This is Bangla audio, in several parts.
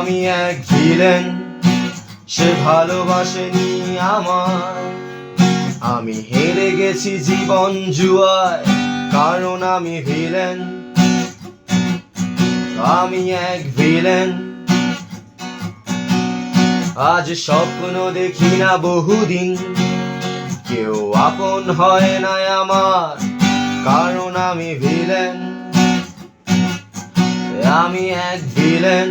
আমি এক ভিলেন, সে ভালোবাসেনি আমায়। আমি হেরে গেছি জীবন জুয়ায়, কারণ আমি ভিলেন। আমি এক ভিলেন। আজ স্বপ্ন দেখি না বহুদিন, কেউ আপন হয় না আমার, কারণ আমি ভিলেন। আমি এক ভিলেন,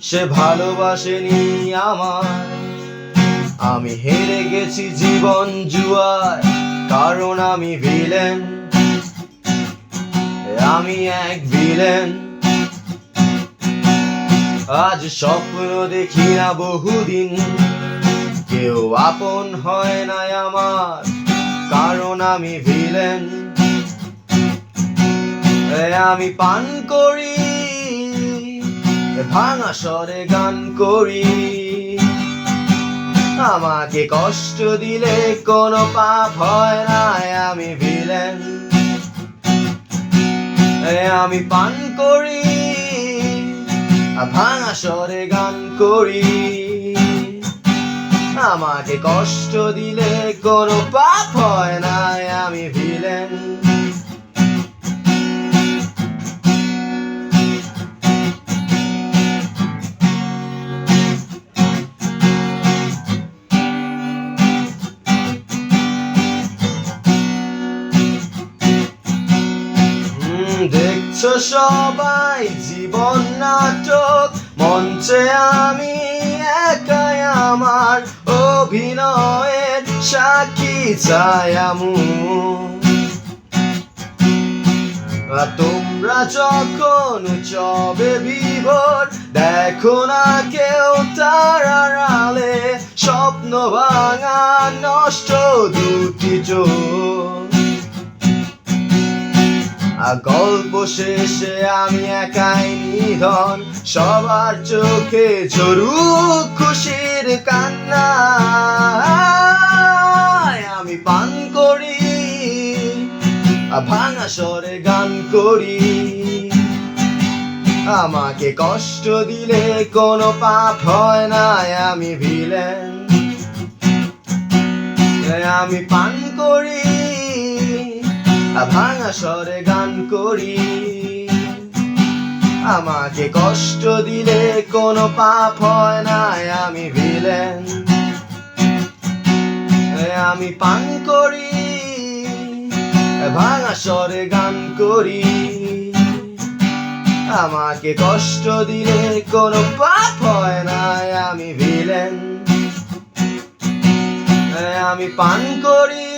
সে ভালোবাসেনি আমায়। আমি হেরে গেছি জীবন জুয়ায়, কারণ আমি ভিলেন। আমি এক ভিলেন। আজ স্বপ্ন দেখি না বহুদিন, কেউ আপন হয় না আমার, কারণ আমি ভিলেন। আমি পান করি, ভাঙা স্বরে গান করি। আমাকে কষ্ট দিলে কোনো পাপ হয় না, আমি ভিলেন। আমি পান করি, ভাঙা স্বরে গান করি। আমাকে কষ্ট দিলে কোনো পাপ হয় না, আমি ভিলেন। দেখছো সবাই জীবন নাটক, মঞ্চে আমি একাই আমার অভিনয়ের সাক্ষী ছায়ামু। তোমরা যখন উৎসবে বিভোর, দেখো না কেউ তার আড়ালে স্বপ্ন ভাঙা নষ্ট দুটি চোখ। গল্প শেষে আমি একাই নিধন, সবার চোখে ঝরুক খুশির কান্না। আমি পান করি, ভাঙা স্বরে গান করি। আমাকে কষ্ট দিলে কোনো পাপ হয় না, আমি ভিলেন। আমি পান করি, ভাঙা স্বরে গান করি। আমাকে কষ্ট দিলে কোনো পাপ হয় না, আমি ভিলেন। আমি পান করি, ভাঙা স্বরে গান করি। আমাকে কষ্ট দিলে কোনো পাপ হয় না, আমি ভিলেন। আমি পান করি,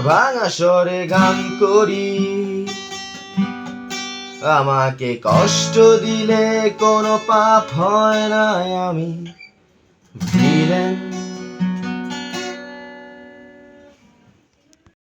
ভাঙা স্বরে গান করি। আমাকে কষ্ট দিলে কোনো পাপ হয় না, আমি ভিলেন।